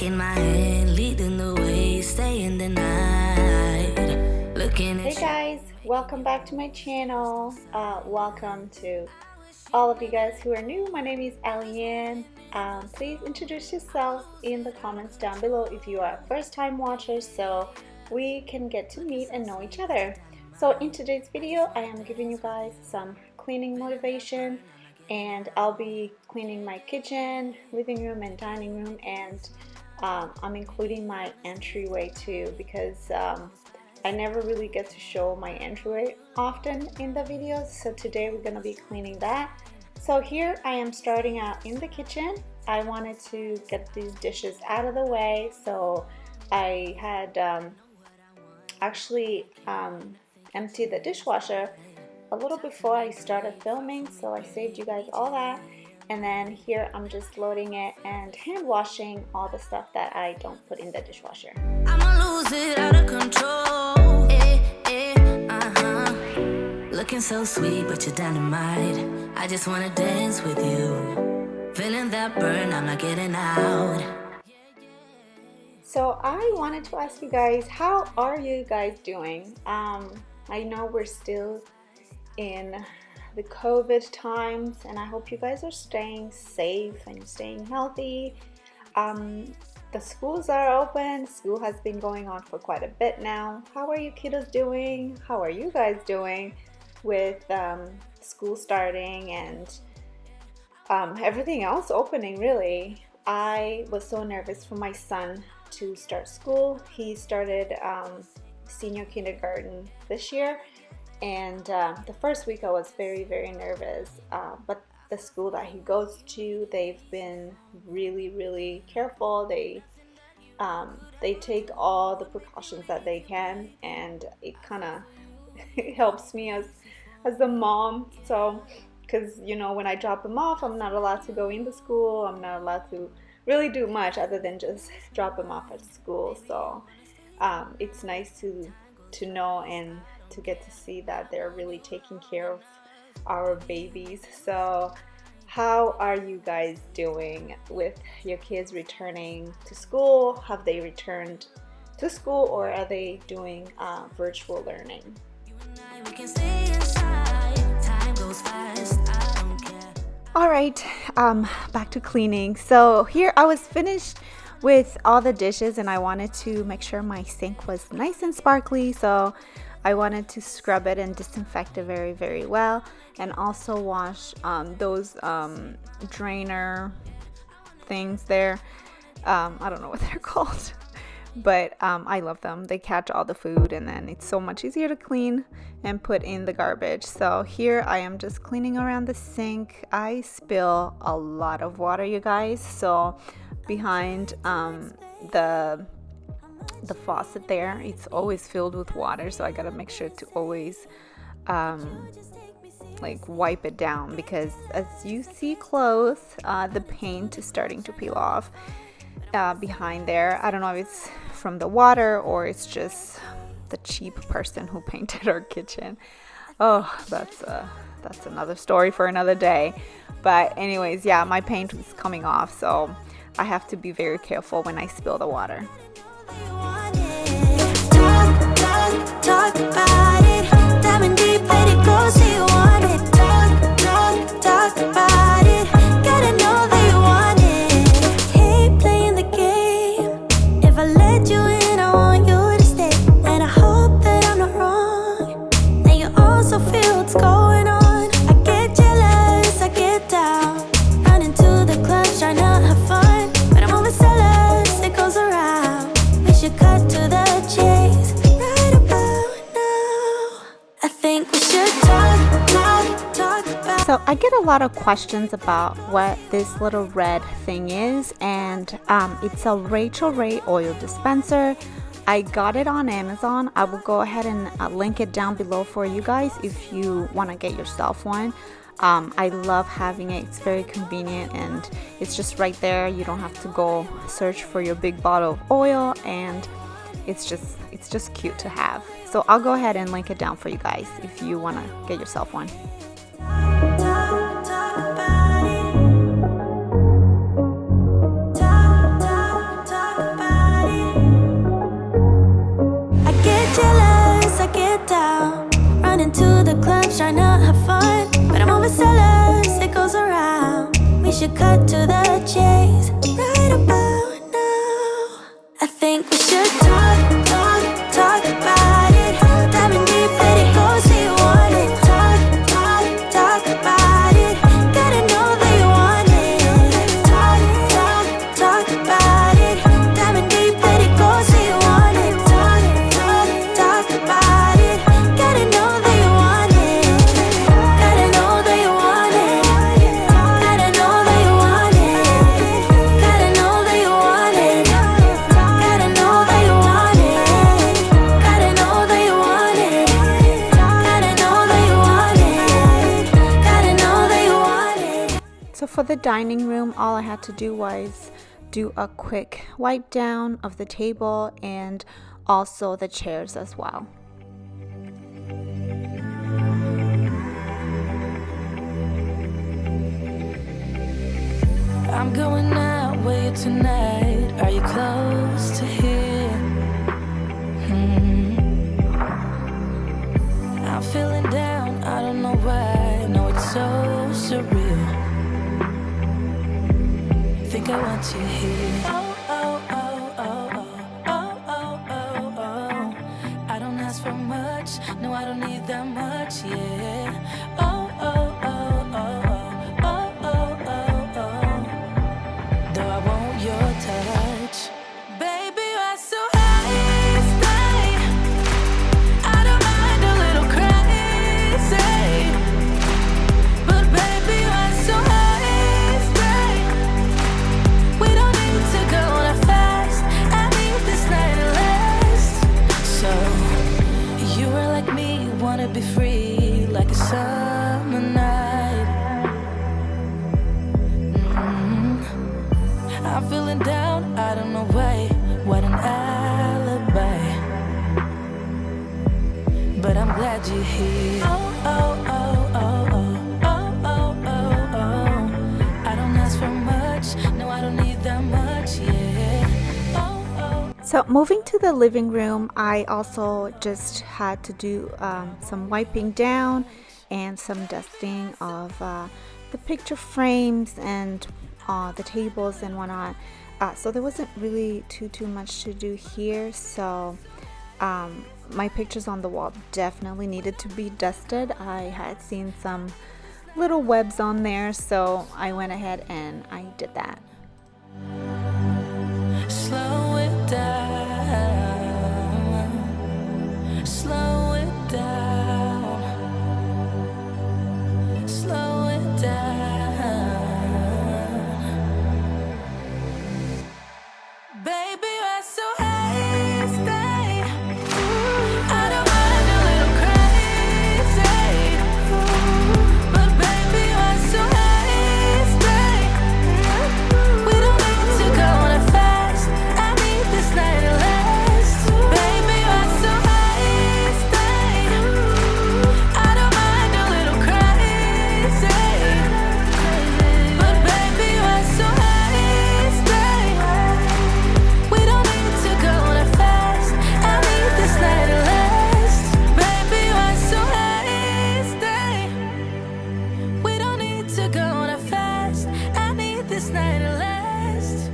in my hand, leading the way, stay in the night. Looking Hey at guys, welcome back to my channel. Welcome to all of you guys who are new. My name is Aliane. Please introduce yourself in the comments down below if you are first time watchers, so we can get to meet and know each other. So in today's video I am giving you guys some cleaning motivation, and I'll be cleaning my kitchen, living room and dining room, and I'm including my entryway too, because I never really get to show my entryway often in the videos, so today we're gonna be cleaning that. So here I am starting out in the kitchen. I wanted to get these dishes out of the way, so I had actually emptied the dishwasher a little before I started filming, so I saved you guys all that. And then here I'm just loading it and hand washing all the stuff that I don't put in the dishwasher. I'ma lose it, out of control. Looking so sweet, but you're dynamite. I just wanna dance with you. Feeling that burn, I'm not getting out. So I wanted to ask you guys, how are you guys doing? I know we're still in the COVID times, and I hope you guys are staying safe and staying healthy. The schools are open. School has been going on for quite a bit now. How are you kiddos doing? How are you guys doing with school starting and everything else opening, really? I was so nervous for my son to start school. He started senior kindergarten this year, and the first week I was very nervous, but the school that he goes to, they've been really careful. They take all the precautions that they can, and it kind of helps me as the mom. So because you know, when I drop him off, I'm not allowed to go into school. I'm not allowed to really do much other than just drop him off at school. So it's nice to know and to get to see that they're really taking care of our babies. So how are you guys doing with your kids returning to school? Have they returned to school, or are they doing virtual learning? We can stay inside. Time goes fast, I don't care. All right, back to cleaning. So here I was finished with all the dishes, and I wanted to make sure my sink was nice and sparkly, so I wanted to scrub it and disinfect it very well, and also wash those drainer things there. I don't know what they're called, but I love them. They catch all the food, and then it's so much easier to clean and put in the garbage. So here I am just cleaning around the sink. I spill a lot of water, you guys, so behind the faucet there, it's always filled with water, so I gotta make sure to always like wipe it down, because as you see close, the paint is starting to peel off behind there. I don't know if it's from the water or it's just the cheap person who painted our kitchen. Oh, that's another story for another day. But anyways, yeah, my paint is coming off, so I have to be very careful when I spill the water. Talk about it. Diving deep, let it go, say you want it. Talk about it. Gotta know that you want it. Hate playing the game. If I let you in, I want you to stay. And I hope that I'm not wrong. And you also feel what's going on. I get jealous, I get down. Running to the clubs, trying to have fun. But I'm always jealous, it goes around. We should cut to the chase. So I get a lot of questions about what this little red thing is, and it's a Rachael Ray oil dispenser. I got it on Amazon. I will go ahead and link it down below for you guys if you want to get yourself one. I love having it. It's very convenient, and it's just right there. You don't have to go search for your big bottle of oil, and it's just cute to have. So I'll go ahead and link it down for you guys if you want to get yourself one. it down. Running to the clubs, trying to have fun. But I'm overzealous, it goes around. We should cut to the chase right about now. I think we should talk about it. Diving deep, let it go, say you want it. Talk about it. Gotta know that you want it. Talk about it. Diving deep, let it go, say you want it. Talk about it. Gotta know that you want it. Gotta know that you want it. Gotta know that you want it. Gotta know that you want it. Gotta know that you want it. Gotta know that you want it. Gotta know that you want it. Gotta know that you want it. So for the dining room, all I had to do was do a quick wipe down of the table and also the chairs as well. I'm going out with you tonight. Are you close to here? I'm feeling down, I don't know why. No, it's so surreal. Think I want you here. Oh. I don't ask for much. No, I don't need that much, yeah. Oh. Though I want your touch. Baby, you're so high, stay. I don't mind a little crazy. But baby, you're so high, stay. We don't need to go that fast. I need this night to last. So, you are like me, wanna be free like a summer night. I'm feeling down, I don't know why. What an alibi. But I'm glad you're here. Oh. I don't ask for much. No, I don't need that much, yeah. Oh. So moving to the living room, I also just had to do some wiping down and some dusting of the picture frames and the tables and whatnot. So there wasn't really too much to do here. So my pictures on the wall definitely needed to be dusted. I had seen some little webs on there, so I went ahead and I did that. Slow it down. Slow it down. Slow it down. Baby, you're so high, stay. I don't mind a little crazy. But baby, you're so high, stay. We don't need to go that fast. I need this night to last. Baby, you're so high, stay. I don't mind a little crazy. But baby, you're so high, stay. We don't need to go that fast. I need this night to last. Baby, you're so high, stay. We don't need to go that fast. I need this night to last.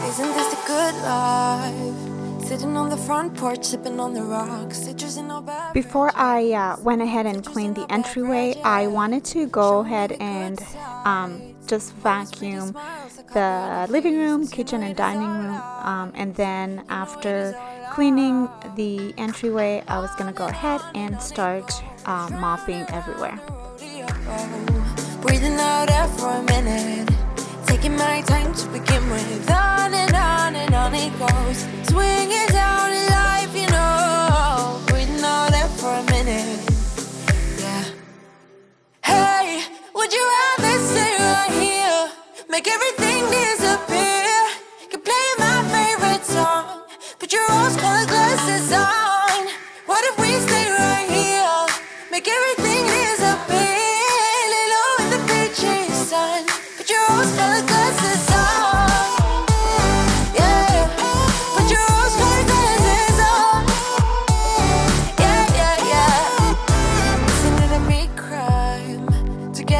Isn't this a good life? Sitting on the front porch, sipping on the rocks, citrus in our back. Before I went ahead and cleaned the entryway, I wanted to go ahead and just vacuum the living room, kitchen, and dining room. And then after cleaning the entryway, I was going to go ahead and start mopping everywhere. Breathing out air for a minute, taking my time to begin with. On and on it goes, swinging down in life, you know. Breathing out air for a minute, yeah. Hey, would you rather stay right here, make everything disappear? Could play my favorite song, put your rose-colored glasses on. What if we stay right here, make everything disappear?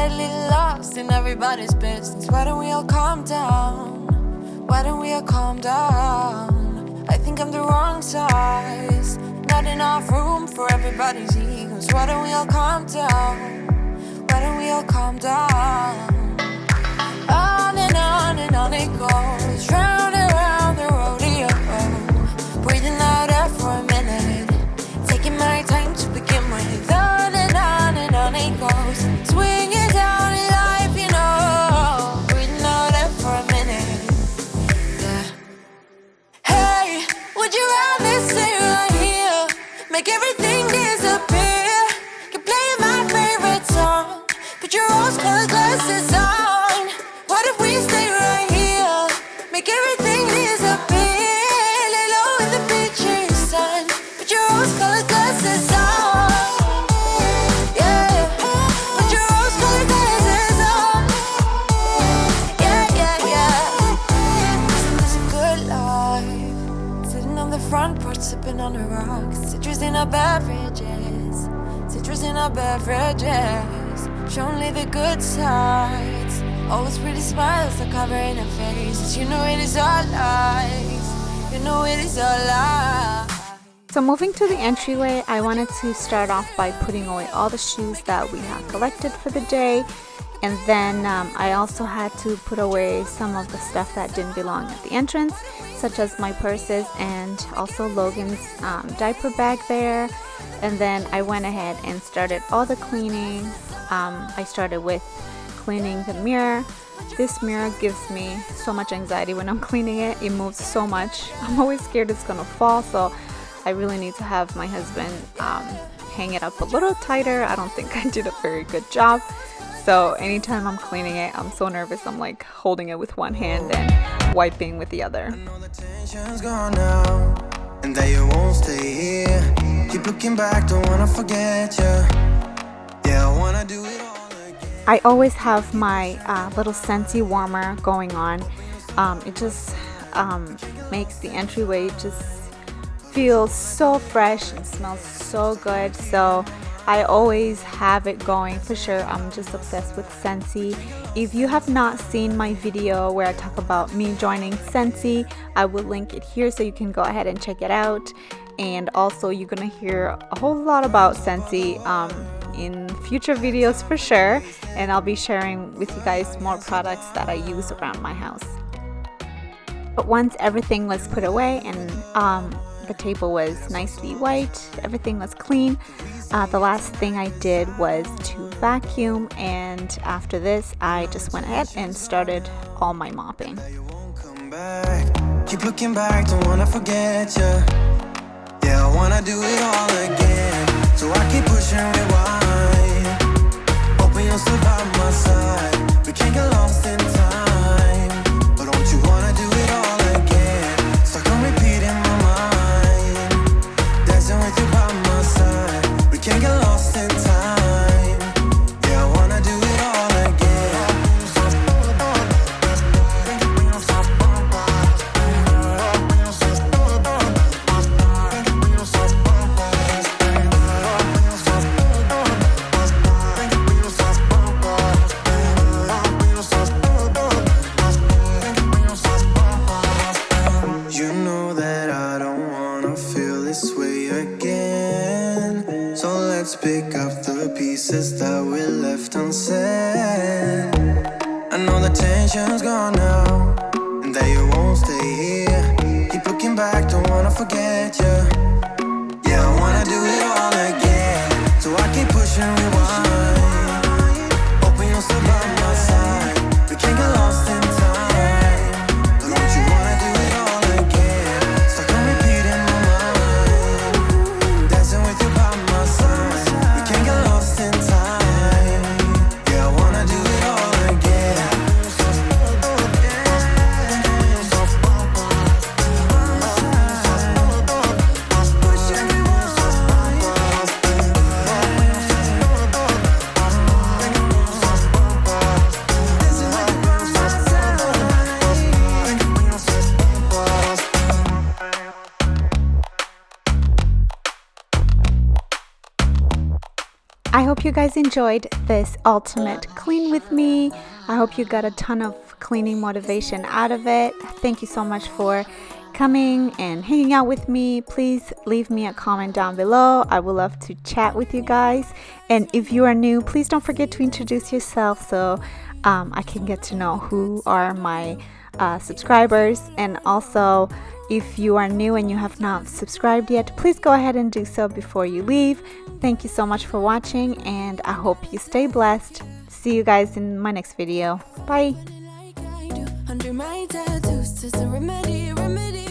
get a little lost in everybody's business. Why don't we all calm down? Why don't we all calm down? I think I'm the wrong size. Not enough room for everybody's egos. Why don't we all calm down? Why don't we all calm down? And on it goes, round and round the rodeo. Breathing out air for a minute, taking my time to begin with. On and on it goes, swinging down in life, you know. Breathing out air for a minute, yeah. Hey, would you rather stay right here, make everything disappear? Keep playing my favorite song, put your rose-colored glasses on. What if we stay right here, make everything disappear? Lay low in the beaching sun, put your rose-colored glasses on. Yeah, put your rose-colored glasses on. Yeah. It's a good life, sitting on the front porch, sipping on the rocks. Citrus in our beverages, citrus in our beverages. Show only the good sides. Always pretty smiles are covering her faces. You know it is all lies. You know it is all lies. So moving to the entryway, I wanted to start off by putting away all the shoes that we have collected for the day. And then I also had to put away some of the stuff that didn't belong at the entrance, such as my purses and also Logan's diaper bag there. And then I went ahead and started all the cleaning. I started with cleaning the mirror. This mirror gives me so much anxiety when I'm cleaning it. It moves so much. I'm always scared it's gonna fall, so I really need to have my husband hang it up a little tighter. I don't think I did a very good job. So anytime I'm cleaning it, I'm so nervous. I'm like holding it with one hand and wiping with the other. I know the tension's gone now, and that you won't stay here. Keep looking back, don't wanna forget you. Yeah, I wanna do it all again. I always have my little Scentsy warmer going on. It just makes the entryway just feel so fresh and smells so good. So I always have it going for sure. I'm just obsessed with Scentsy. If you have not seen my video where I talk about me joining Scentsy, I will link it here so you can go ahead and check it out. And also you're gonna hear a whole lot about Scentsy in future videos for sure, and I'll be sharing with you guys more products that I use around my house. But once everything was put away and the table was nicely wiped, everything was clean, the last thing I did was to vacuum, and after this I just went ahead and started all my mopping. You won't come back. Keep looking back, don't wanna forget you. Yeah, I wanna do it all again. So I keep pushing rewind, hoping you'll still by my side. We can't get lost in time, but don't you wanna do it all again? Stuck on repeat in my mind, dancing with you by my side. We can't get lost in time. Yeah, I wanna do it all again. You know that I don't wanna feel this way again. So let's pick up the pieces that we left unsaid. I know the tension's gone now, and that you won't stay here. Keep looking back, don't wanna forget you. Yeah, I wanna do it all again. So I keep pushing rewind, hoping you'll still by my side. We can't get lost in time, but don't you wanna do it all again? Stuck on repeat in my mind, dancing with you by my side. We can't get lost in time. Yeah, I wanna do it all again. you guys enjoyed this ultimate clean with me. I hope you got a ton of cleaning motivation out of it. Thank you so much for coming and hanging out with me. Please leave me a comment down below. I would love to chat with you guys. And if you are new, please don't forget to introduce yourself so I can get to know who are my subscribers. And also, if you are new and you have not subscribed yet, please go ahead and do so before you leave. Thank you so much for watching, and I hope you stay blessed. See you guys in my next video. Bye. Under my tattoos, just a remedy.